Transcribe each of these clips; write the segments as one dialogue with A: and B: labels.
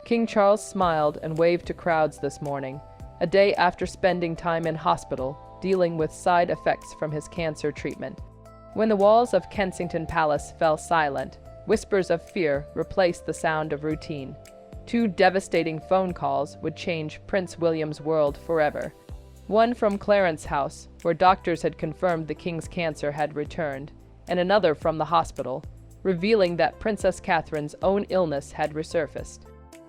A: King Charles smiled and waved to crowds this morning, a day after spending time in hospital dealing with side effects from his cancer treatment. When the walls of Kensington Palace fell silent, whispers of fear replaced the sound of routine. Two devastating phone calls would change Prince William's world forever. One from Clarence House, where doctors had confirmed the king's cancer had returned, and another from the hospital, revealing that Princess Catherine's own illness had resurfaced.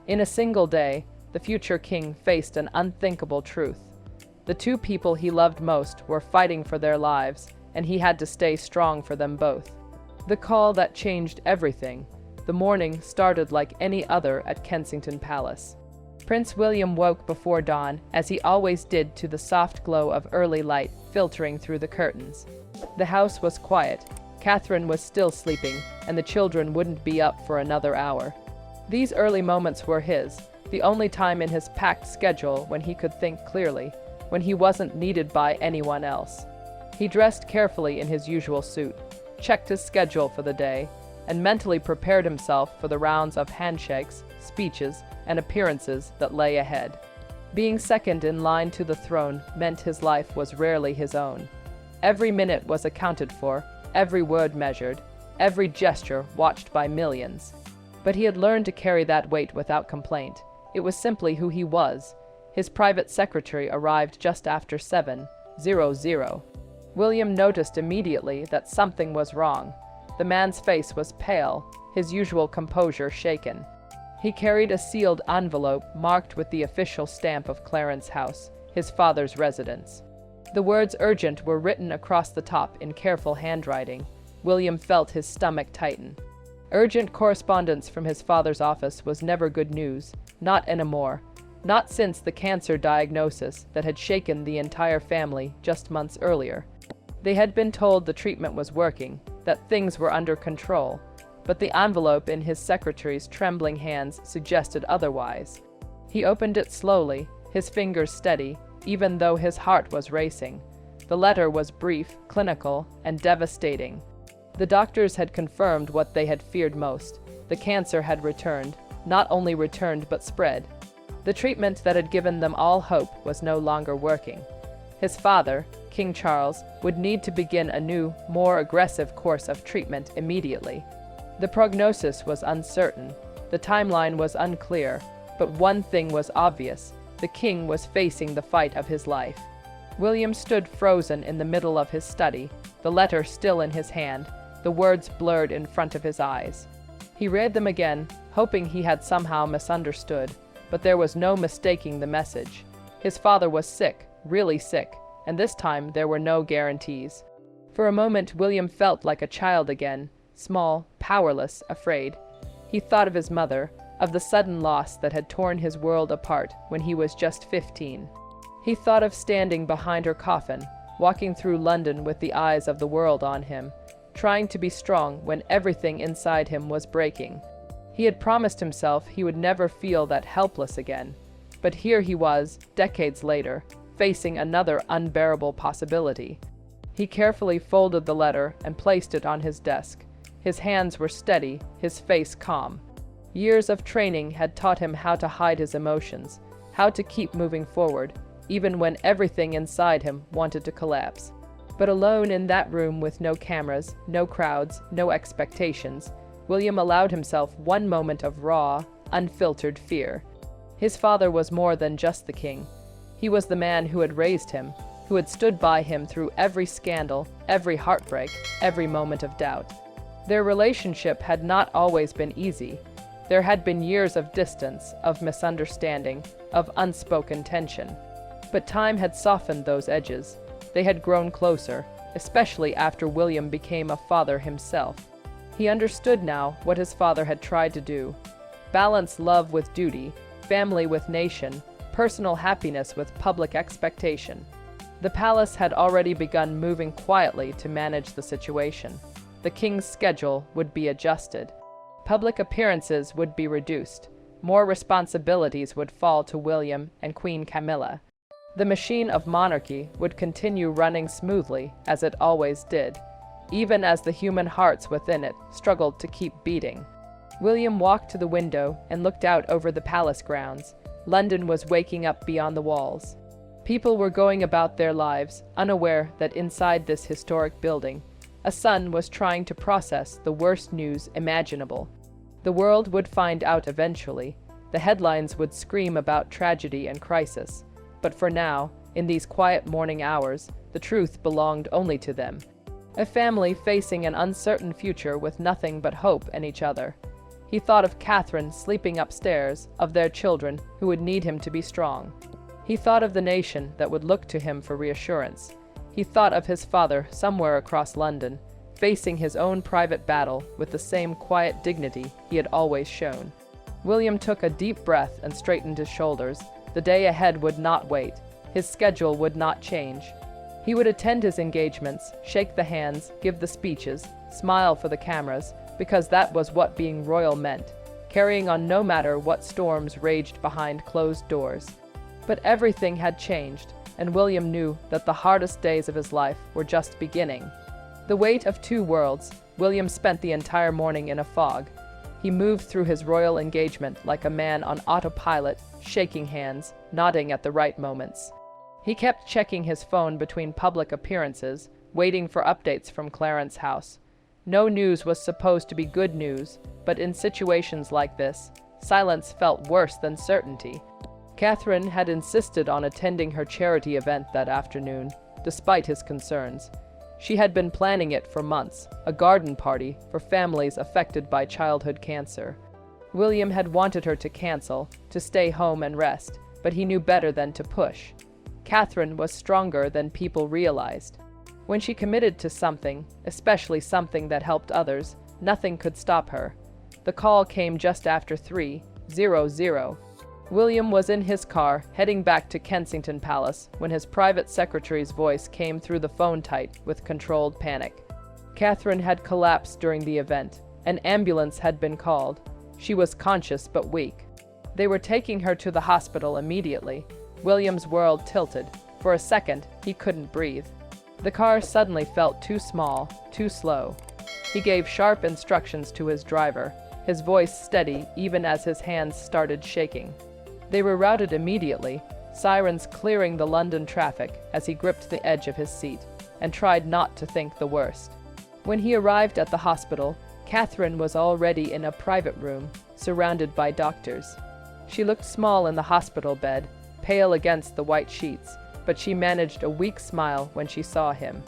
A: In a single day, the future king faced an unthinkable truth. The two people he loved most were fighting for their lives, and he had to stay strong for them both. The call that changed everything. The morning started like any other at Kensington Palace. Prince William woke before dawn, as he always did, to the soft glow of early light filtering through the curtains. The house was quiet. Catherine was still sleeping, and the children wouldn't be up for another hour. These early moments were his, the only time in his packed schedule when he could think clearly, when he wasn't needed by anyone else. He dressed carefully in his usual suit, checked his schedule for the day, and mentally prepared himself for the rounds of handshakes, speeches, and appearances that lay ahead. Being second in line to the throne meant his life was rarely his own. Every minute was accounted for, every word measured, every gesture watched by millions. But he had learned to carry that weight without complaint. It was simply who he was. His private secretary arrived just after 7:00. William noticed immediately that something was wrong. The man's face was pale, his usual composure shaken. He carried a sealed envelope marked with the official stamp of Clarence House, his father's residence. The words "urgent" were written across the top in careful handwriting. William felt his stomach tighten. Urgent correspondence from his father's office was never good news, not anymore. Not since the cancer diagnosis that had shaken the entire family just months earlier. They had been told the treatment was working, that things were under control, but the envelope in his secretary's trembling hands suggested otherwise. He opened it slowly, his fingers steady, even though his heart was racing. The letter was brief, clinical, and devastating. The doctors had confirmed what they had feared most. The cancer had returned, not only returned but spread. The treatment that had given them all hope was no longer working. His father, King Charles, would need to begin a new, more aggressive course of treatment immediately. The prognosis was uncertain, the timeline was unclear, but one thing was obvious: the king was facing the fight of his life. William stood frozen in the middle of his study, the letter still in his hand, the words blurred in front of his eyes. He read them again, hoping he had somehow misunderstood, but there was no mistaking the message. His father was sick, really sick, and this time there were no guarantees. For a moment William felt like a child again, small, powerless, afraid. He thought of his mother, of the sudden loss that had torn his world apart when he was just 15. He thought of standing behind her coffin, walking through London with the eyes of the world on him, trying to be strong when everything inside him was breaking. He had promised himself he would never feel that helpless again. But here he was, decades later, facing another unbearable possibility. He carefully folded the letter and placed it on his desk. His hands were steady, his face calm. Years of training had taught him how to hide his emotions, how to keep moving forward, even when everything inside him wanted to collapse. But alone in that room with no cameras, no crowds, no expectations, William allowed himself one moment of raw, unfiltered fear. His father was more than just the king. He was the man who had raised him, who had stood by him through every scandal, every heartbreak, every moment of doubt. Their relationship had not always been easy. There had been years of distance, of misunderstanding, of unspoken tension. But time had softened those edges. They had grown closer, especially after William became a father himself. He understood now what his father had tried to do: balance love with duty, family with nation, personal happiness with public expectation. The palace had already begun moving quietly to manage the situation. The king's schedule would be adjusted. Public appearances would be reduced. More responsibilities would fall to William and Queen Camilla. The machine of monarchy would continue running smoothly, as it always did, even as the human hearts within it struggled to keep beating. William walked to the window and looked out over the palace grounds. London was waking up beyond the walls. People were going about their lives, unaware that inside this historic building, a son was trying to process the worst news imaginable. The world would find out eventually. The headlines would scream about tragedy and crisis. But for now, in these quiet morning hours, the truth belonged only to them. A family facing an uncertain future with nothing but hope and each other. He thought of Catherine sleeping upstairs, of their children who would need him to be strong. He thought of the nation that would look to him for reassurance. He thought of his father somewhere across London, facing his own private battle with the same quiet dignity he had always shown. William took a deep breath and straightened his shoulders. The day ahead would not wait. His schedule would not change. He would attend his engagements, shake the hands, give the speeches, smile for the cameras, because that was what being royal meant, carrying on no matter what storms raged behind closed doors. But everything had changed, and William knew that the hardest days of his life were just beginning. The weight of two worlds, William spent the entire morning in a fog. He moved through his royal engagement like a man on autopilot, shaking hands, nodding at the right moments. He kept checking his phone between public appearances, waiting for updates from Clarence House. No news was supposed to be good news, but in situations like this, silence felt worse than certainty. Catherine had insisted on attending her charity event that afternoon, despite his concerns. She had been planning it for months, a garden party for families affected by childhood cancer. William had wanted her to cancel, to stay home and rest, but he knew better than to push. Catherine was stronger than people realized. When she committed to something, especially something that helped others, nothing could stop her. The call came just after 3:00. William was in his car, heading back to Kensington Palace, when his private secretary's voice came through the phone tight with controlled panic. Catherine had collapsed during the event. An ambulance had been called. She was conscious but weak. They were taking her to the hospital immediately. William's world tilted. For a second, he couldn't breathe. The car suddenly felt too small, too slow. He gave sharp instructions to his driver, his voice steady even as his hands started shaking. They were routed immediately, sirens clearing the London traffic as he gripped the edge of his seat and tried not to think the worst. When he arrived at the hospital, Catherine was already in a private room, surrounded by doctors. She looked small in the hospital bed, pale against the white sheets, but she managed a weak smile when she saw him.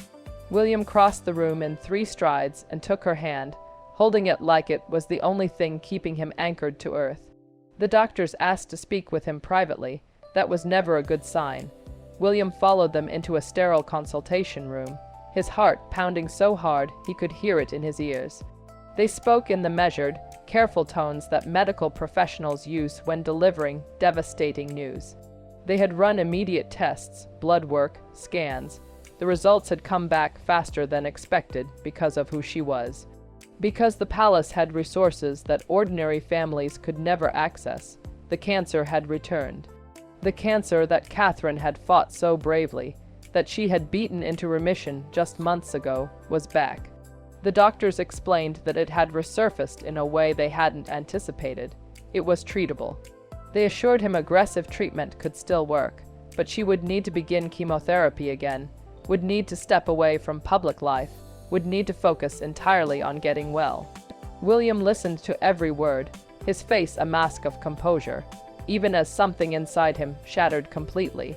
A: William crossed the room in 3 strides and took her hand, holding it like it was the only thing keeping him anchored to earth. The doctors asked to speak with him privately. That was never a good sign. William followed them into a sterile consultation room, his heart pounding so hard he could hear it in his ears. They spoke in the measured, careful tones that medical professionals use when delivering devastating news. They had run immediate tests, blood work, scans. The results had come back faster than expected because of who she was. Because the palace had resources that ordinary families could never access, the cancer had returned. The cancer that Catherine had fought so bravely, that she had beaten into remission just months ago, was back. The doctors explained that it had resurfaced in a way they hadn't anticipated. It was treatable. They assured him aggressive treatment could still work, but she would need to begin chemotherapy again, would need to step away from public life, would need to focus entirely on getting well. William listened to every word, his face a mask of composure, even as something inside him shattered completely.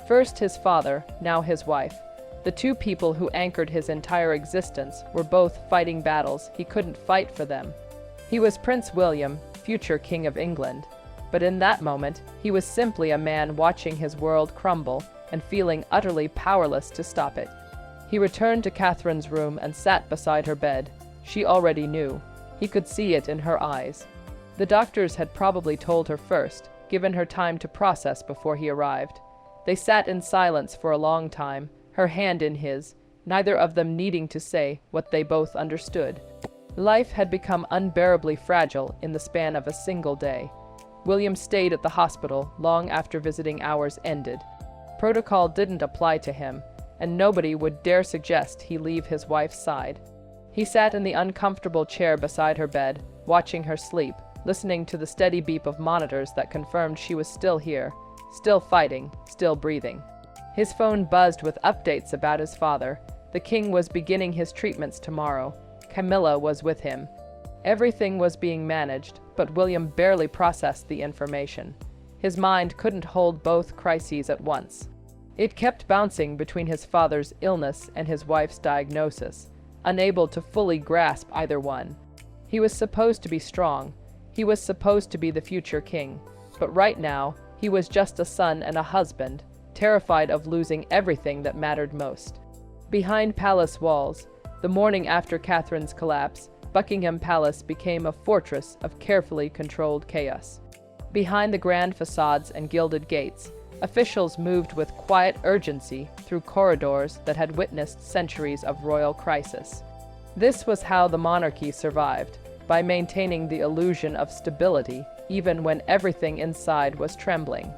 A: First his father, now his wife. The 2 people who anchored his entire existence were both fighting battles he couldn't fight for them. He was Prince William, future King of England. But in that moment, he was simply a man watching his world crumble and feeling utterly powerless to stop it. He returned to Catherine's room and sat beside her bed. She already knew. He could see it in her eyes. The doctors had probably told her first, given her time to process before he arrived. They sat in silence for a long time, her hand in his, neither of them needing to say what they both understood. Life had become unbearably fragile in the span of a single day. William stayed at the hospital long after visiting hours ended. Protocol didn't apply to him, and nobody would dare suggest he leave his wife's side. He sat in the uncomfortable chair beside her bed, watching her sleep, listening to the steady beep of monitors that confirmed she was still here, still fighting, still breathing. His phone buzzed with updates about his father. The king was beginning his treatments tomorrow. Camilla was with him. Everything was being managed, but William barely processed the information. His mind couldn't hold both crises at once. It kept bouncing between his father's illness and his wife's diagnosis, unable to fully grasp either one. He was supposed to be strong. He was supposed to be the future king. But right now, he was just a son and a husband, terrified of losing everything that mattered most. Behind palace walls, the morning after Catherine's collapse, Buckingham Palace became a fortress of carefully controlled chaos. Behind the grand facades and gilded gates, officials moved with quiet urgency through corridors that had witnessed centuries of royal crisis. This was how the monarchy survived, by maintaining the illusion of stability even when everything inside was trembling.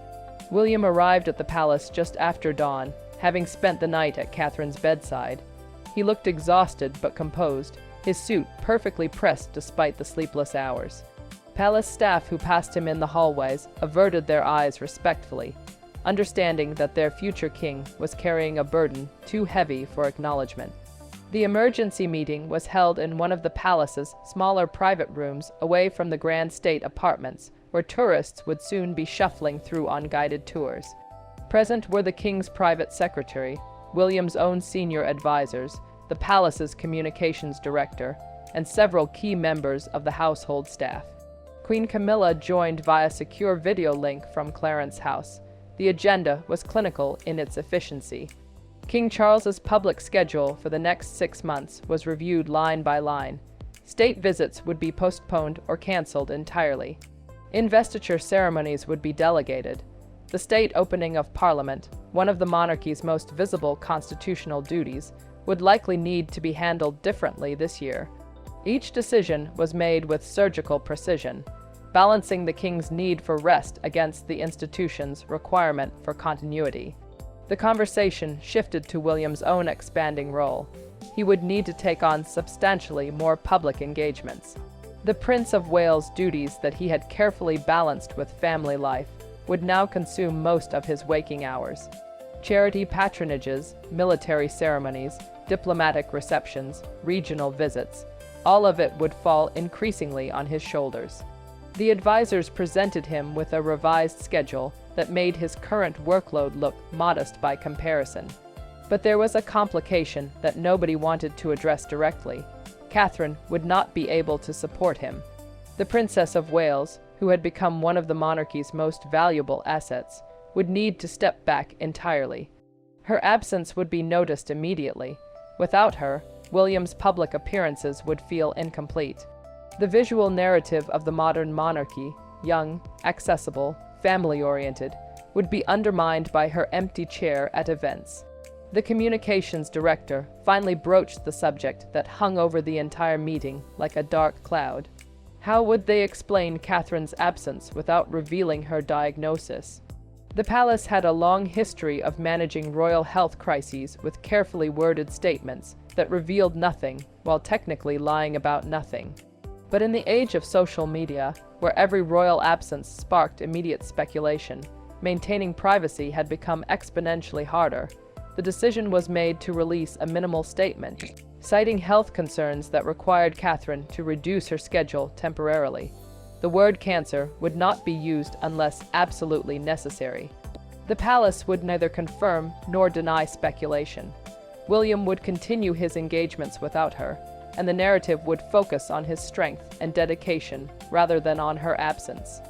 A: William arrived at the palace just after dawn, having spent the night at Catherine's bedside. He looked exhausted but composed, his suit perfectly pressed despite the sleepless hours. Palace staff who passed him in the hallways averted their eyes respectfully, understanding that their future king was carrying a burden too heavy for acknowledgement. The emergency meeting was held in one of the palace's smaller private rooms away from the grand state apartments, where tourists would soon be shuffling through on guided tours. Present were the king's private secretary, William's own senior advisors, the palace's communications director, and several key members of the household staff. Queen Camilla joined via secure video link from Clarence House. The agenda was clinical in its efficiency. King Charles's public schedule for the next 6 months was reviewed line by line. State visits would be postponed or cancelled entirely. Investiture ceremonies would be delegated. The state opening of Parliament, one of the monarchy's most visible constitutional duties, would likely need to be handled differently this year. Each decision was made with surgical precision, balancing the king's need for rest against the institution's requirement for continuity. The conversation shifted to William's own expanding role. He would need to take on substantially more public engagements. The Prince of Wales' duties that he had carefully balanced with family life would now consume most of his waking hours. Charity patronages, military ceremonies, diplomatic receptions, regional visits, all of it would fall increasingly on his shoulders. The advisors presented him with a revised schedule that made his current workload look modest by comparison. But there was a complication that nobody wanted to address directly. Catherine would not be able to support him. The Princess of Wales, who had become one of the monarchy's most valuable assets, would need to step back entirely. Her absence would be noticed immediately. Without her, William's public appearances would feel incomplete. The visual narrative of the modern monarchy, young, accessible, family-oriented, would be undermined by her empty chair at events. The communications director finally broached the subject that hung over the entire meeting like a dark cloud. How would they explain Catherine's absence without revealing her diagnosis? The palace had a long history of managing royal health crises with carefully worded statements that revealed nothing while technically lying about nothing. But in the age of social media, where every royal absence sparked immediate speculation, maintaining privacy had become exponentially harder. The decision was made to release a minimal statement, citing health concerns that required Catherine to reduce her schedule temporarily. The word cancer would not be used unless absolutely necessary. The palace would neither confirm nor deny speculation. William would continue his engagements without her, and the narrative would focus on his strength and dedication rather than on her absence.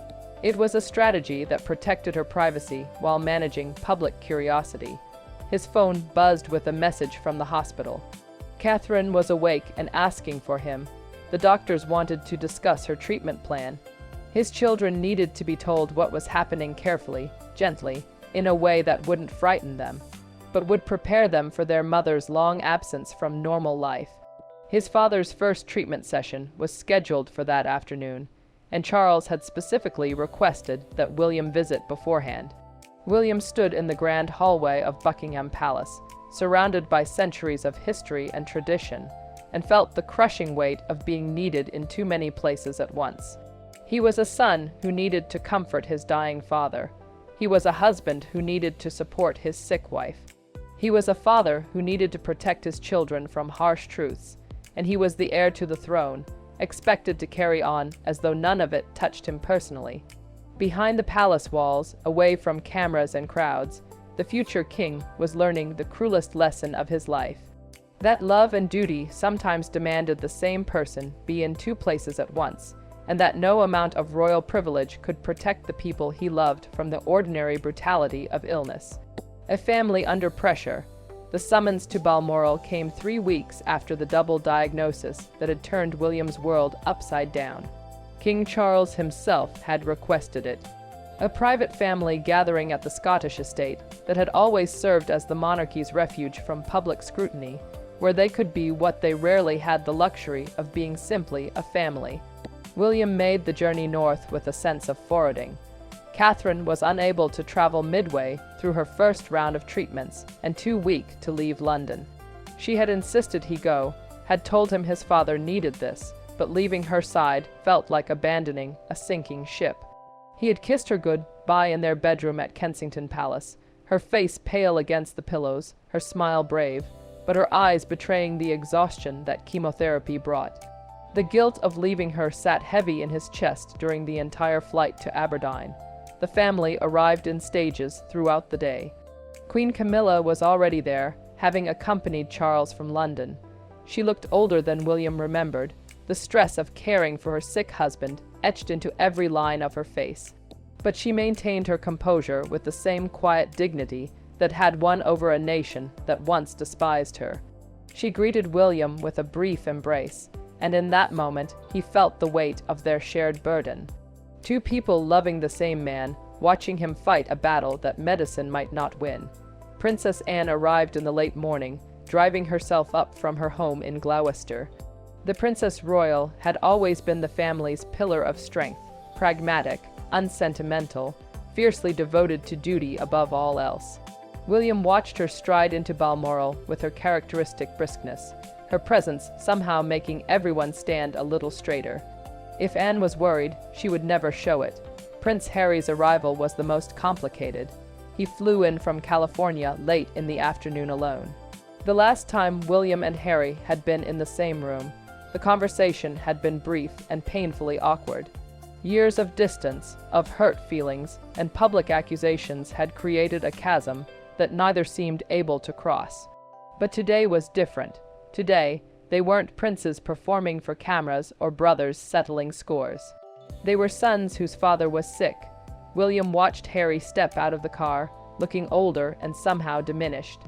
A: It was a strategy that protected her privacy while managing public curiosity. His phone buzzed with a message from the hospital. Catherine was awake and asking for him. The doctors wanted to discuss her treatment plan. His children needed to be told what was happening carefully, gently, in a way that wouldn't frighten them, but would prepare them for their mother's long absence from normal life. His father's first treatment session was scheduled for that afternoon, and Charles had specifically requested that William visit beforehand. William stood in the grand hallway of Buckingham Palace, surrounded by centuries of history and tradition, and felt the crushing weight of being needed in too many places at once. He was a son who needed to comfort his dying father. He was a husband who needed to support his sick wife. He was a father who needed to protect his children from harsh truths, and he was the heir to the throne, expected to carry on as though none of it touched him personally. Behind the palace walls, away from cameras and crowds, the future king was learning the cruelest lesson of his life. That love and duty sometimes demanded the same person be in two places at once, and that no amount of royal privilege could protect the people he loved from the ordinary brutality of illness. A family under pressure. The summons to Balmoral came 3 weeks after the double diagnosis that had turned William's world upside down. King Charles himself had requested it. A private family gathering at the Scottish estate that had always served as the monarchy's refuge from public scrutiny, where they could be what they rarely had the luxury of being, simply a family. William made the journey north with a sense of foreboding. Catherine was unable to travel midway through her first round of treatments and too weak to leave London. She had insisted he go, had told him his father needed this, but leaving her side felt like abandoning a sinking ship. He had kissed her good-bye in their bedroom at Kensington Palace, her face pale against the pillows, her smile brave, but her eyes betraying the exhaustion that chemotherapy brought. The guilt of leaving her sat heavy in his chest during the entire flight to Aberdeen. The family arrived in stages throughout the day. Queen Camilla was already there, having accompanied Charles from London. She looked older than William remembered, the stress of caring for her sick husband etched into every line of her face. But she maintained her composure with the same quiet dignity that had won over a nation that once despised her. She greeted William with a brief embrace, and in that moment he felt the weight of their shared burden. Two people loving the same man, watching him fight a battle that medicine might not win. Princess Anne arrived in the late morning, driving herself up from her home in Gloucester. The Princess Royal had always been the family's pillar of strength, pragmatic, unsentimental, fiercely devoted to duty above all else. William watched her stride into Balmoral with her characteristic briskness, her presence somehow making everyone stand a little straighter. If Anne was worried, she would never show it. Prince Harry's arrival was the most complicated. He flew in from California late in the afternoon alone. The last time William and Harry had been in the same room, the conversation had been brief and painfully awkward. Years of distance, of hurt feelings, and public accusations had created a chasm that neither seemed able to cross. But today was different. Today, they weren't princes performing for cameras or brothers settling scores. They were sons whose father was sick. William watched Harry step out of the car, looking older and somehow diminished.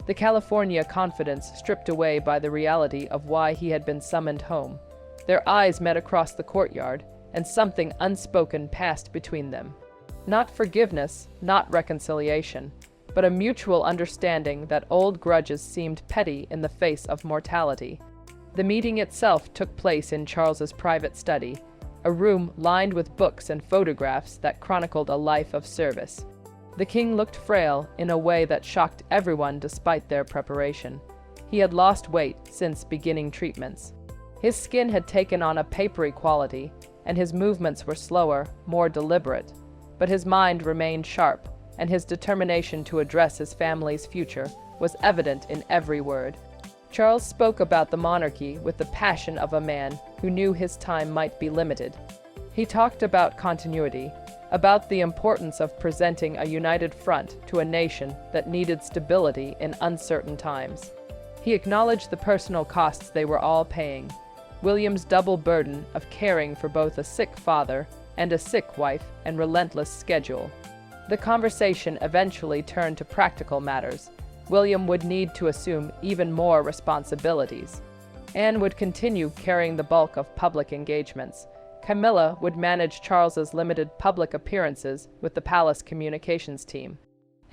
A: The California confidence stripped away by the reality of why he had been summoned home. Their eyes met across the courtyard, and something unspoken passed between them. Not forgiveness, not reconciliation, but a mutual understanding that old grudges seemed petty in the face of mortality. The meeting itself took place in Charles's private study, a room lined with books and photographs that chronicled a life of service. The king looked frail in a way that shocked everyone despite their preparation. He had lost weight since beginning treatments. His skin had taken on a papery quality, and his movements were slower, more deliberate. But his mind remained sharp, and his determination to address his family's future was evident in every word. Charles spoke about the monarchy with the passion of a man who knew his time might be limited. He talked about continuity, about the importance of presenting a united front to a nation that needed stability in uncertain times. He acknowledged the personal costs they were all paying, William's double burden of caring for both a sick father and a sick wife and relentless schedule. The conversation eventually turned to practical matters. William would need to assume even more responsibilities. Anne would continue carrying the bulk of public engagements. Camilla would manage Charles's limited public appearances with the palace communications team.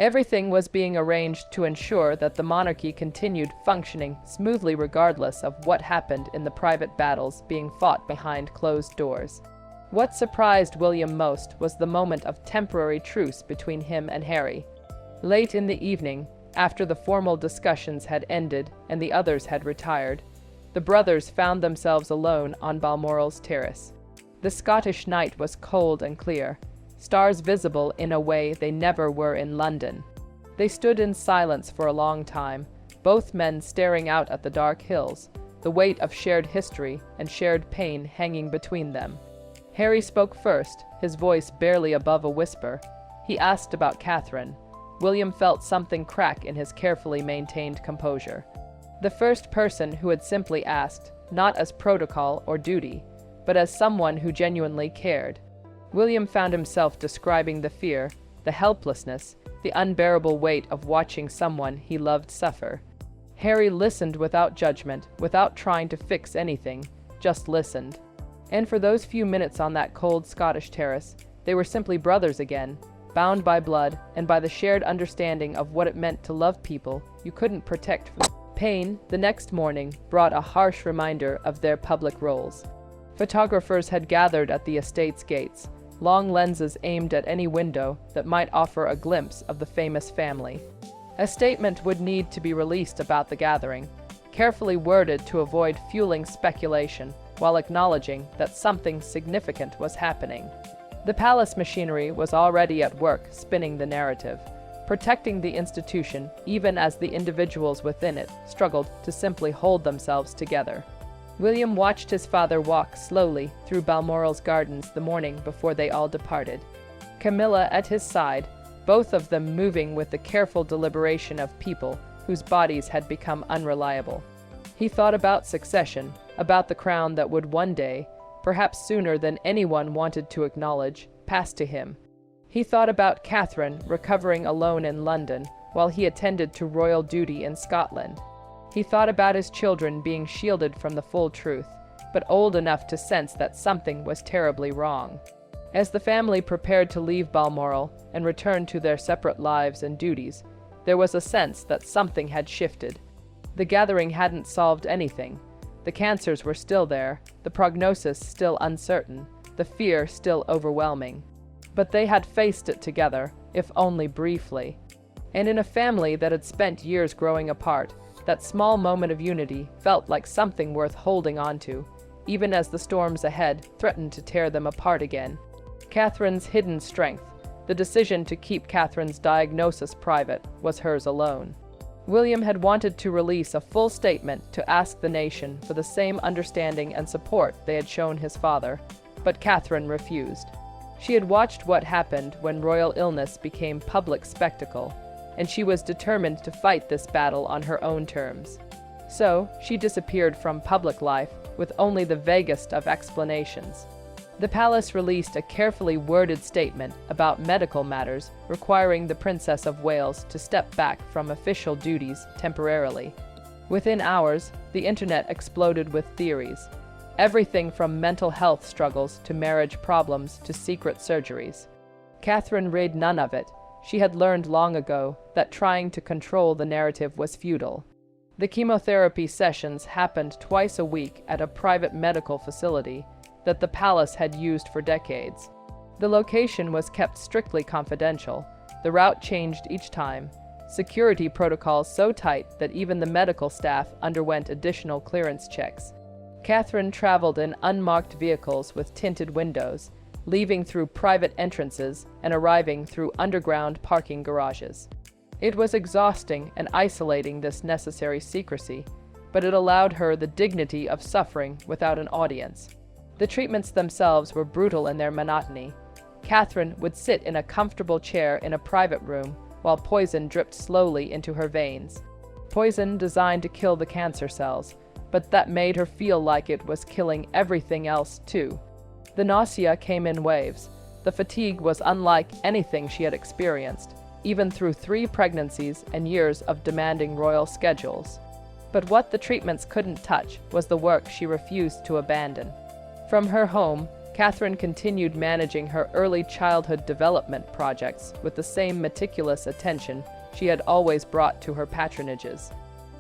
A: Everything was being arranged to ensure that the monarchy continued functioning smoothly regardless of what happened in the private battles being fought behind closed doors. What surprised William most was the moment of temporary truce between him and Harry. Late in the evening, after the formal discussions had ended and the others had retired, the brothers found themselves alone on Balmoral's terrace. The Scottish night was cold and clear, stars visible in a way they never were in London. They stood in silence for a long time, both men staring out at the dark hills, the weight of shared history and shared pain hanging between them. Harry spoke first, his voice barely above a whisper. He asked about Catherine. William felt something crack in his carefully maintained composure. The first person who had simply asked, not as protocol or duty, but as someone who genuinely cared. William found himself describing the fear, the helplessness, the unbearable weight of watching someone he loved suffer. Harry listened without judgment, without trying to fix anything, just listened. And for those few minutes on that cold Scottish terrace, they were simply brothers again, bound by blood and by the shared understanding of what it meant to love people you couldn't protect from pain. The next morning brought a harsh reminder of their public roles. Photographers had gathered at the estate's gates, long lenses aimed at any window that might offer a glimpse of the famous family. A statement would need to be released about the gathering, carefully worded to avoid fueling speculation, while acknowledging that something significant was happening. The palace machinery was already at work spinning the narrative, protecting the institution even as the individuals within it struggled to simply hold themselves together. William watched his father walk slowly through Balmoral's gardens the morning before they all departed. Camilla at his side, both of them moving with the careful deliberation of people whose bodies had become unreliable. He thought about succession, about the crown that would one day, perhaps sooner than anyone wanted to acknowledge, pass to him. He thought about Catherine recovering alone in London while he attended to royal duty in Scotland. He thought about his children being shielded from the full truth, but old enough to sense that something was terribly wrong. As the family prepared to leave Balmoral and return to their separate lives and duties, there was a sense that something had shifted. The gathering hadn't solved anything. The cancers were still there, the prognosis still uncertain, the fear still overwhelming. But they had faced it together, if only briefly. And in a family that had spent years growing apart, that small moment of unity felt like something worth holding on to, even as the storms ahead threatened to tear them apart again. Catherine's hidden strength, the decision to keep Catherine's diagnosis private, was hers alone. William had wanted to release a full statement to ask the nation for the same understanding and support they had shown his father, but Catherine refused. She had watched what happened when royal illness became public spectacle, and she was determined to fight this battle on her own terms. So, she disappeared from public life with only the vaguest of explanations. The palace released a carefully worded statement about medical matters requiring the Princess of Wales to step back from official duties temporarily. Within hours, the internet exploded with theories. Everything from mental health struggles to marriage problems to secret surgeries. Catherine read none of it. She had learned long ago that trying to control the narrative was futile. The chemotherapy sessions happened twice a week at a private medical facility that the palace had used for decades. The location was kept strictly confidential. The route changed each time. Security protocols so tight that even the medical staff underwent additional clearance checks. Catherine traveled in unmarked vehicles with tinted windows, leaving through private entrances and arriving through underground parking garages. It was exhausting and isolating, this necessary secrecy, but it allowed her the dignity of suffering without an audience. The treatments themselves were brutal in their monotony. Catherine would sit in a comfortable chair in a private room while poison dripped slowly into her veins. Poison designed to kill the cancer cells, but that made her feel like it was killing everything else too. The nausea came in waves. The fatigue was unlike anything she had experienced, even through 3 pregnancies and years of demanding royal schedules. But what the treatments couldn't touch was the work she refused to abandon. From her home, Catherine continued managing her early childhood development projects with the same meticulous attention she had always brought to her patronages.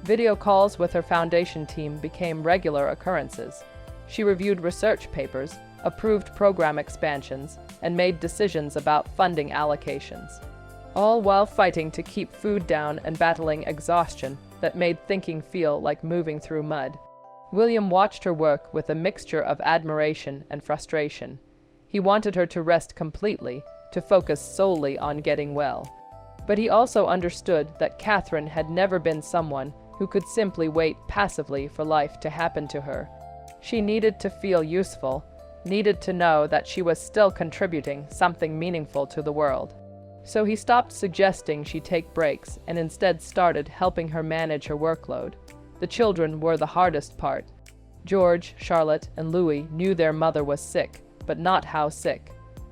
A: Video calls with her foundation team became regular occurrences. She reviewed research papers, approved program expansions, and made decisions about funding allocations, all while fighting to keep food down and battling exhaustion that made thinking feel like moving through mud. William watched her work with a mixture of admiration and frustration. He wanted her to rest completely, to focus solely on getting well. But he also understood that Catherine had never been someone who could simply wait passively for life to happen to her. She needed to feel useful, needed to know that she was still contributing something meaningful to the world. So he stopped suggesting she take breaks and instead started helping her manage her workload. The children were the hardest part. George, Charlotte, and Louis knew their mother was sick, but not how sick.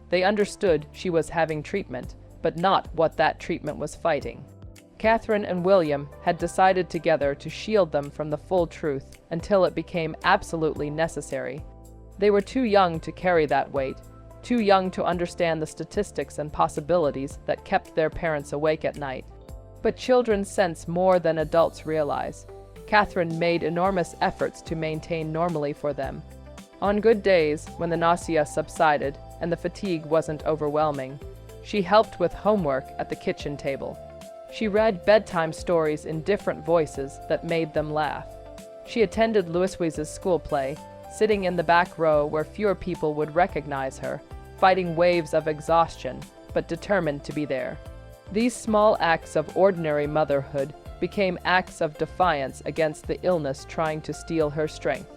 A: They understood she was having treatment, but not what that treatment was fighting. Catherine and William had decided together to shield them from the full truth until it became absolutely necessary. They were too young to carry that weight, too young to understand the statistics and possibilities that kept their parents awake at night. But children sense more than adults realize. Catherine made enormous efforts to maintain normally for them. On good days, when the nausea subsided and the fatigue wasn't overwhelming, she helped with homework at the kitchen table. She read bedtime stories in different voices that made them laugh. She attended Louis's school play, sitting in the back row where fewer people would recognize her, fighting waves of exhaustion, but determined to be there. These small acts of ordinary motherhood became acts of defiance against the illness trying to steal her strength.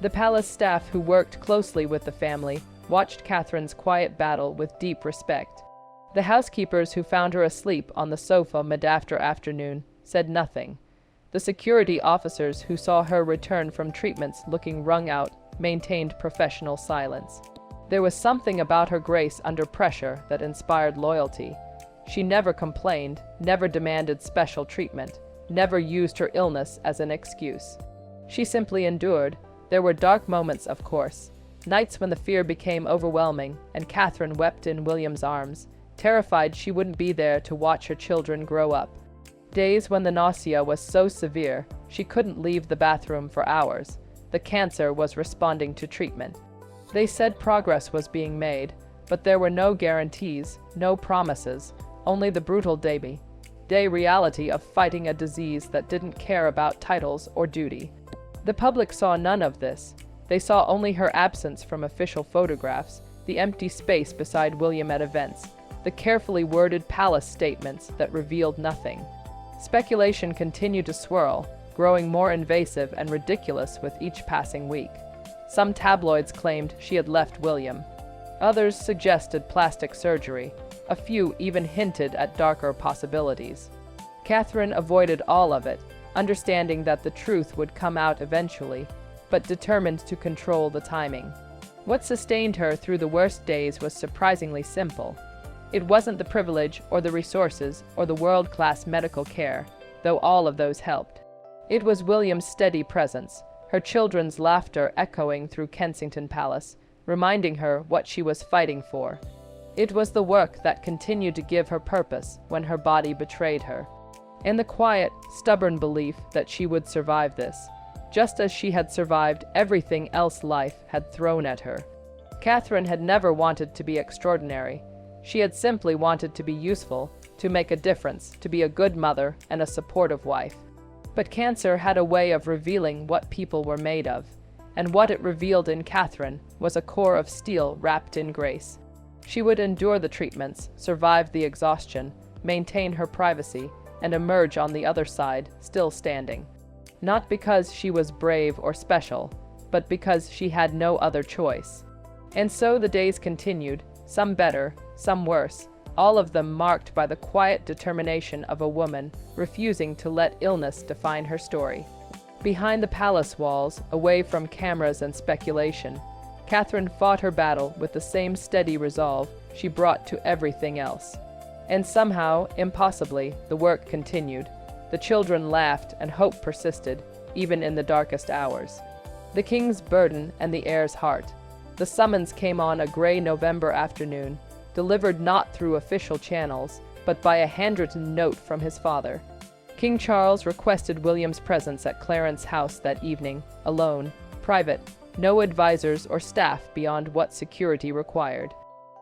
A: The palace staff who worked closely with the family watched Catherine's quiet battle with deep respect. The housekeepers who found her asleep on the sofa mid-afternoon said nothing. The security officers who saw her return from treatments looking wrung out maintained professional silence. There was something about her grace under pressure that inspired loyalty. She never complained, never demanded special treatment, never used her illness as an excuse. She simply endured. There were dark moments, of course, nights when the fear became overwhelming and Catherine wept in William's arms, terrified she wouldn't be there to watch her children grow up. Days when the nausea was so severe she couldn't leave the bathroom for hours. The cancer was responding to treatment. They said progress was being made, but there were no guarantees, no promises, only the brutal day reality of fighting a disease that didn't care about titles or duty. The public saw none of this. They saw only her absence from official photographs, the empty space beside William at events, the carefully worded palace statements that revealed nothing. Speculation continued to swirl, growing more invasive and ridiculous with each passing week. Some tabloids claimed she had left William. Others suggested plastic surgery. A few even hinted at darker possibilities. Catherine avoided all of it, understanding that the truth would come out eventually, but determined to control the timing. What sustained her through the worst days was surprisingly simple. It wasn't the privilege or the resources or the world-class medical care, though all of those helped. It was William's steady presence, her children's laughter echoing through Kensington Palace, reminding her what she was fighting for. It was the work that continued to give her purpose when her body betrayed her, and the quiet, stubborn belief that she would survive this, just as she had survived everything else life had thrown at her. Catherine had never wanted to be extraordinary. She had simply wanted to be useful, to make a difference, to be a good mother and a supportive wife. But cancer had a way of revealing what people were made of, and what it revealed in Catherine was a core of steel wrapped in grace. She would endure the treatments, survive the exhaustion, maintain her privacy, and emerge on the other side, still standing. Not because she was brave or special, but because she had no other choice. And so the days continued, some better, some worse, all of them marked by the quiet determination of a woman refusing to let illness define her story. Behind the palace walls, away from cameras and speculation, Catherine fought her battle with the same steady resolve she brought to everything else. And somehow, impossibly, the work continued. The children laughed and hope persisted, even in the darkest hours. The king's burden and the heir's heart. The summons came on a gray November afternoon, delivered not through official channels, but by a handwritten note from his father. King Charles requested William's presence at Clarence House that evening, alone, private, no advisors or staff beyond what security required.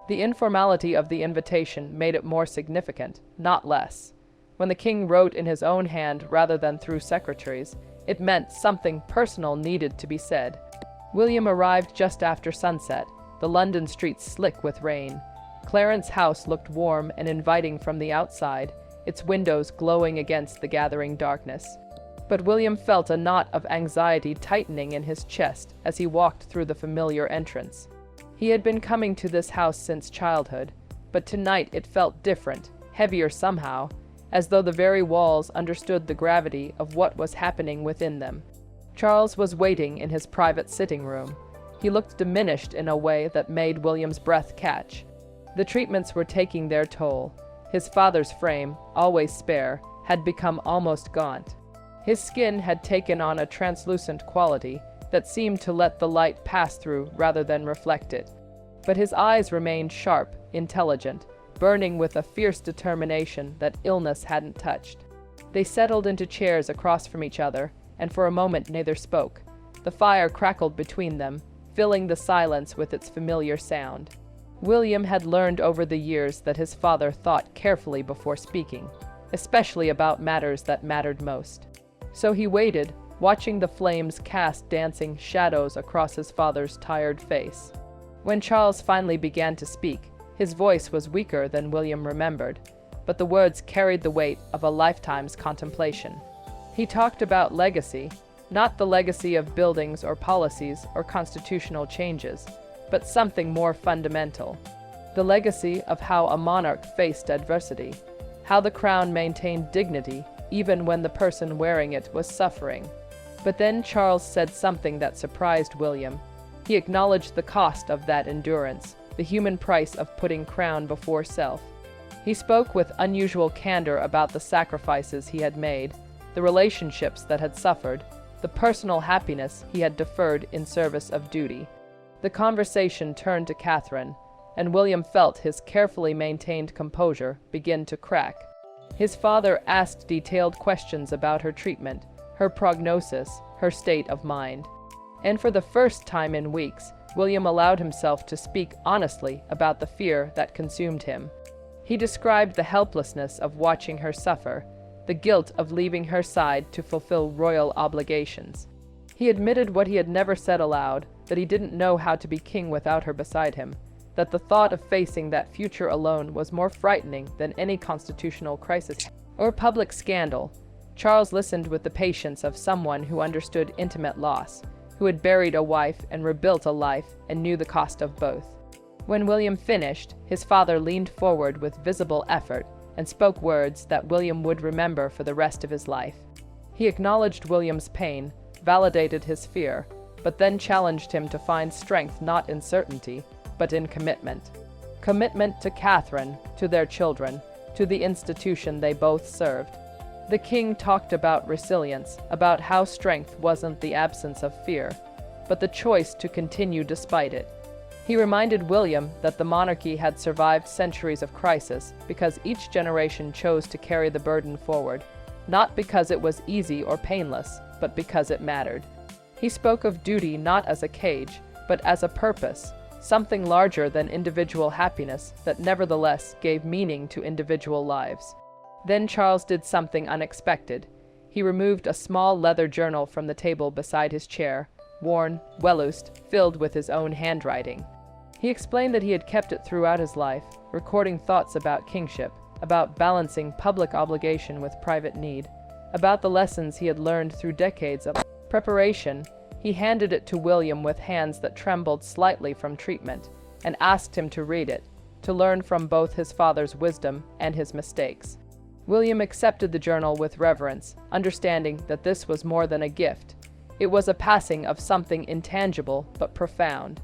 A: The informality of the invitation made it more significant, not less. When the king wrote in his own hand rather than through secretaries, It meant something personal needed to be said. William arrived just after sunset, the London streets slick with rain. Clarence House looked warm and inviting from the outside, its windows glowing against the gathering darkness. But William felt a knot of anxiety tightening in his chest as he walked through the familiar entrance. He had been coming to this house since childhood, but tonight it felt different, heavier somehow, as though the very walls understood the gravity of what was happening within them. Charles was waiting in his private sitting room. He looked diminished in a way that made William's breath catch. The treatments were taking their toll. His father's frame, always spare, had become almost gaunt. His skin had taken on a translucent quality that seemed to let the light pass through rather than reflect it. But his eyes remained sharp, intelligent, burning with a fierce determination that illness hadn't touched. They settled into chairs across from each other, and for a moment neither spoke. The fire crackled between them, filling the silence with its familiar sound. William had learned over the years that his father thought carefully before speaking, especially about matters that mattered most. So he waited, watching the flames cast dancing shadows across his father's tired face. When Charles finally began to speak, his voice was weaker than William remembered, but the words carried the weight of a lifetime's contemplation. He talked about legacy, not the legacy of buildings or policies or constitutional changes, but something more fundamental. The legacy of how a monarch faced adversity, how the crown maintained dignity even when the person wearing it was suffering. But then Charles said something that surprised William. He acknowledged the cost of that endurance, the human price of putting crown before self. He spoke with unusual candor about the sacrifices he had made, the relationships that had suffered, the personal happiness he had deferred in service of duty. The conversation turned to Catherine, and William felt his carefully maintained composure begin to crack. His father asked detailed questions about her treatment, her prognosis, her state of mind. And for the first time in weeks, William allowed himself to speak honestly about the fear that consumed him. He described the helplessness of watching her suffer, the guilt of leaving her side to fulfill royal obligations. He admitted what he had never said aloud, that he didn't know how to be king without her beside him, that the thought of facing that future alone was more frightening than any constitutional crisis or public scandal. Charles listened with the patience of someone who understood intimate loss, who had buried a wife and rebuilt a life and knew the cost of both. When William finished, his father leaned forward with visible effort and spoke words that William would remember for the rest of his life. He acknowledged William's pain, validated his fear, but then challenged him to find strength not in certainty, but in commitment. Commitment to Catherine, to their children, to the institution they both served. The king talked about resilience, about how strength wasn't the absence of fear, but the choice to continue despite it. He reminded William that the monarchy had survived centuries of crisis because each generation chose to carry the burden forward, not because it was easy or painless, but because it mattered. He spoke of duty not as a cage, but as a purpose, something larger than individual happiness that nevertheless gave meaning to individual lives. Then Charles did something unexpected. He removed a small leather journal from the table beside his chair, worn, well-used, filled with his own handwriting. He explained that he had kept it throughout his life, recording thoughts about kingship, about balancing public obligation with private need, about the lessons he had learned through decades of preparation. He handed it to William with hands that trembled slightly from treatment, and asked him to read it, to learn from both his father's wisdom and his mistakes. William accepted the journal with reverence, understanding that this was more than a gift. It was a passing of something intangible but profound.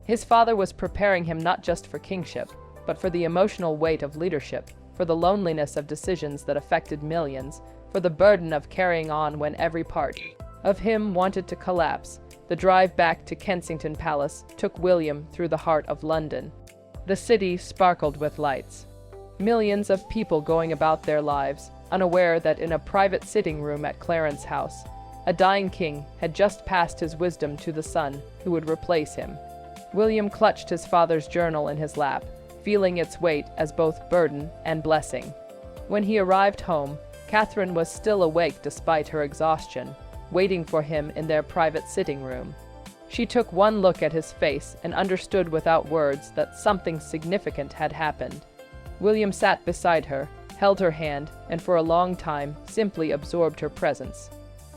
A: His father was preparing him not just for kingship, but for the emotional weight of leadership, for the loneliness of decisions that affected millions, for the burden of carrying on when every part of him wanted to collapse. The drive back to Kensington Palace took William through the heart of London. The city sparkled with lights. Millions of people going about their lives, unaware that in a private sitting room at Clarence House, a dying king had just passed his wisdom to the son who would replace him. William clutched his father's journal in his lap, feeling its weight as both burden and blessing. When he arrived home, Catherine was still awake despite her exhaustion. waiting for him in their private sitting room. She took one look at his face and understood without words that something significant had happened. William sat beside her, held her hand, and for a long time simply absorbed her presence.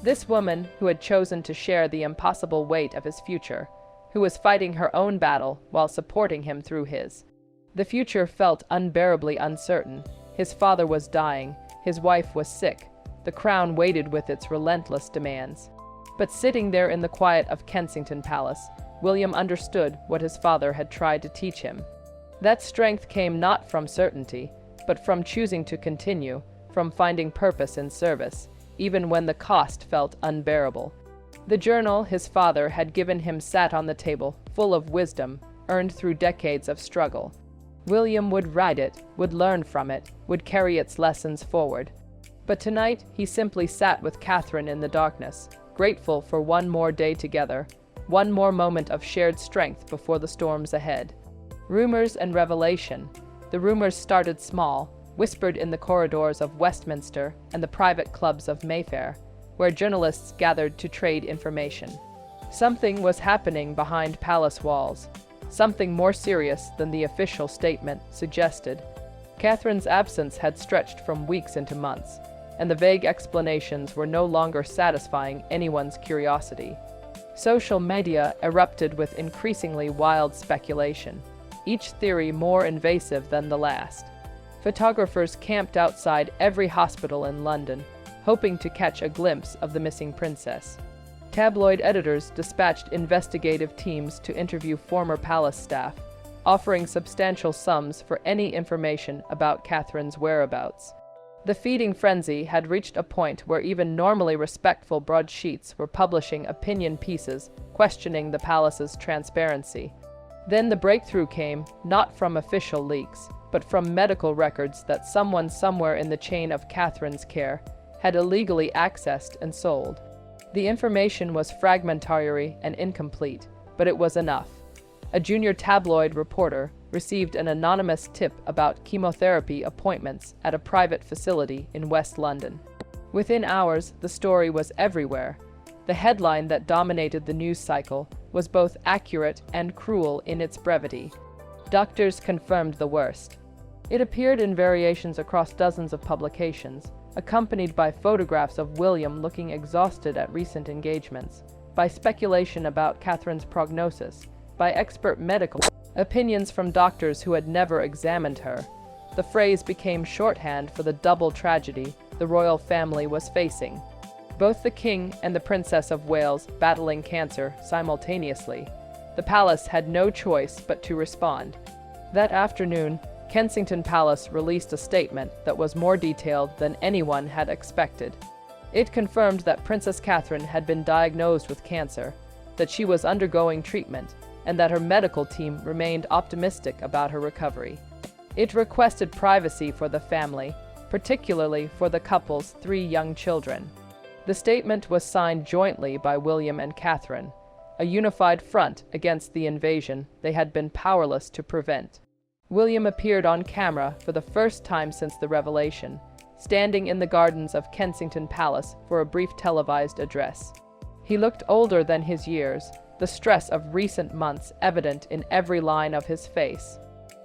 A: This woman who had chosen to share the impossible weight of his future, who was fighting her own battle while supporting him through his. The future felt unbearably uncertain. His father was dying, his wife was sick, the crown waited with its relentless demands. But sitting there in the quiet of Kensington Palace, William understood what his father had tried to teach him. That strength came not from certainty, but from choosing to continue, from finding purpose in service, even when the cost felt unbearable. The journal his father had given him sat on the table, full of wisdom, earned through decades of struggle. William would write it, would learn from it, would carry its lessons forward. But tonight he simply sat with Catherine in the darkness, grateful for one more day together, one more moment of shared strength before the storms ahead. Rumors and revelation. The rumors started small, whispered in the corridors of Westminster and the private clubs of Mayfair, where journalists gathered to trade information. Something was happening behind palace walls, something more serious than the official statement suggested. Catherine's absence had stretched from weeks into months, and the vague explanations were no longer satisfying anyone's curiosity. Social media erupted with increasingly wild speculation, each theory more invasive than the last. Photographers camped outside every hospital in London, hoping to catch a glimpse of the missing princess. Tabloid editors dispatched investigative teams to interview former palace staff, offering substantial sums for any information about Catherine's whereabouts. The feeding frenzy had reached a point where even normally respectful broadsheets were publishing opinion pieces questioning the palace's transparency. Then the breakthrough came, not from official leaks, but from medical records that someone somewhere in the chain of Catherine's care had illegally accessed and sold. The information was fragmentary and incomplete, but it was enough. A junior tabloid reporter received an anonymous tip about chemotherapy appointments at a private facility in West London. Within hours, the story was everywhere. The headline that dominated the news cycle was both accurate and cruel in its brevity. Doctors confirmed the worst. It appeared in variations across dozens of publications, accompanied by photographs of William looking exhausted at recent engagements, by speculation about Catherine's prognosis, by expert medical opinions from doctors who had never examined her. The phrase became shorthand for the double tragedy the royal family was facing. Both the King and the Princess of Wales battling cancer simultaneously. The palace had no choice but to respond. That afternoon, Kensington Palace released a statement that was more detailed than anyone had expected. It confirmed that Princess Catherine had been diagnosed with cancer, that she was undergoing treatment, and that her medical team remained optimistic about her recovery. It requested privacy for the family, particularly for the couple's 3 young children. The statement was signed jointly by William and Catherine, a unified front against the invasion they had been powerless to prevent. William appeared on camera for the first time since the revelation, standing in the gardens of Kensington Palace for a brief televised address. He looked older than his years, the stress of recent months evident in every line of his face.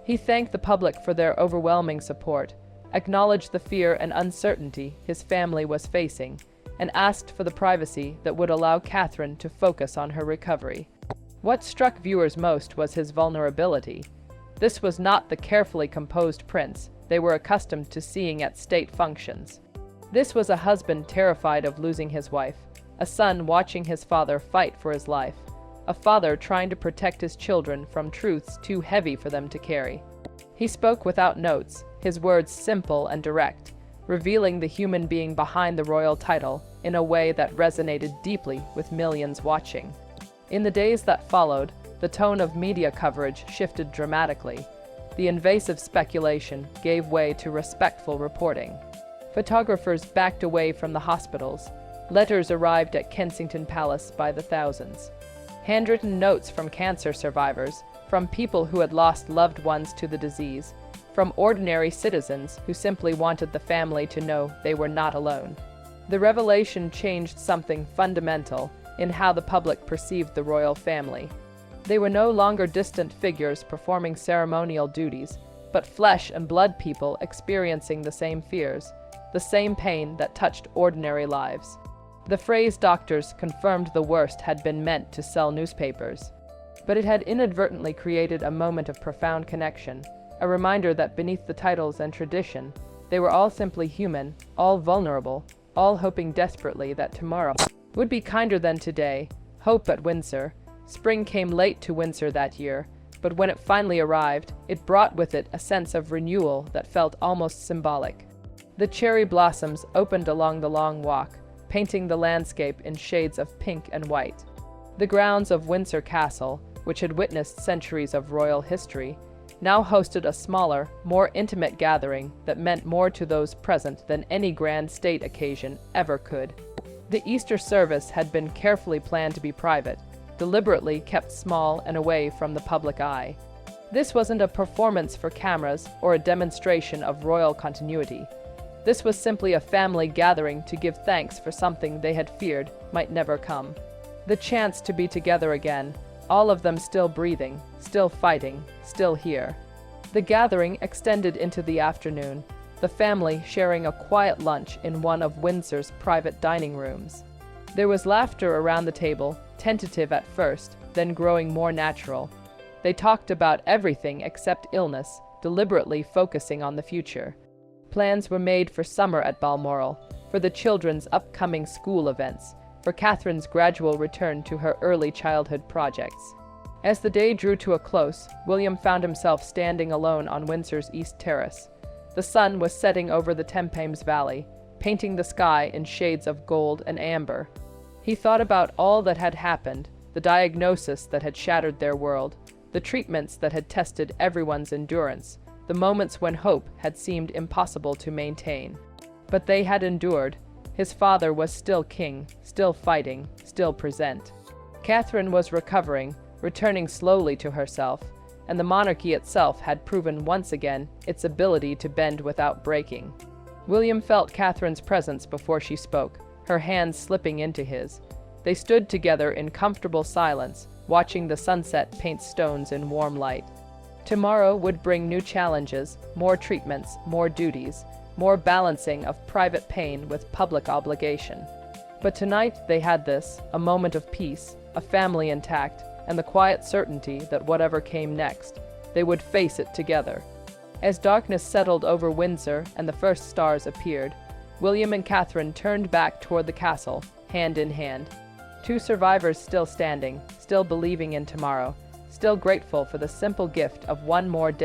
A: He thanked the public for their overwhelming support, acknowledged the fear and uncertainty his family was facing, and asked for the privacy that would allow Catherine to focus on her recovery. What struck viewers most was his vulnerability. This was not the carefully composed prince they were accustomed to seeing at state functions. This was a husband terrified of losing his wife, a son watching his father fight for his life, a father trying to protect his children from truths too heavy for them to carry. He spoke without notes, his words simple and direct, revealing the human being behind the royal title in a way that resonated deeply with millions watching. In the days that followed, the tone of media coverage shifted dramatically. The invasive speculation gave way to respectful reporting. Photographers backed away from the hospitals. Letters arrived at Kensington Palace by the thousands. Handwritten notes from cancer survivors, from people who had lost loved ones to the disease, from ordinary citizens who simply wanted the family to know they were not alone. The revelation changed something fundamental in how the public perceived the royal family. They were no longer distant figures performing ceremonial duties, but flesh and blood people experiencing the same fears, the same pain that touched ordinary lives. The phrase "doctors confirmed the worst" had been meant to sell newspapers, but it had inadvertently created a moment of profound connection, a reminder that beneath the titles and tradition, they were all simply human, all vulnerable, all hoping desperately that tomorrow would be kinder than today. Hope at Windsor. Spring came late to Windsor that year, but when it finally arrived, it brought with it a sense of renewal that felt almost symbolic. The cherry blossoms opened along the long walk, painting the landscape in shades of pink and white. The grounds of Windsor Castle, which had witnessed centuries of royal history, now hosted a smaller, more intimate gathering that meant more to those present than any grand state occasion ever could. The Easter service had been carefully planned to be private, deliberately kept small and away from the public eye. This wasn't a performance for cameras or a demonstration of royal continuity. This was simply a family gathering to give thanks for something they had feared might never come. The chance to be together again, all of them still breathing, still fighting, still here. The gathering extended into the afternoon, the family sharing a quiet lunch in one of Windsor's private dining rooms. There was laughter around the table, tentative at first, then growing more natural. They talked about everything except illness, deliberately focusing on the future. Plans were made for summer at Balmoral, for the children's upcoming school events, for Catherine's gradual return to her early childhood projects. As the day drew to a close, William found himself standing alone on Windsor's East Terrace. The sun was setting over the Thames Valley, painting the sky in shades of gold and amber. He thought about all that had happened, the diagnosis that had shattered their world, the treatments that had tested everyone's endurance, the moments when hope had seemed impossible to maintain. But they had endured. His father was still king, still fighting, still present. Catherine was recovering, returning slowly to herself, and the monarchy itself had proven once again its ability to bend without breaking. William felt Catherine's presence before she spoke, her hands slipping into his. They stood together in comfortable silence, watching the sunset paint stones in warm light. Tomorrow would bring new challenges, more treatments, more duties, more balancing of private pain with public obligation. But tonight they had this, a moment of peace, a family intact, and the quiet certainty that whatever came next, they would face it together. As darkness settled over Windsor and the first stars appeared, William and Catherine turned back toward the castle, hand in hand. Two survivors still standing, still believing in tomorrow, still grateful for the simple gift of one more day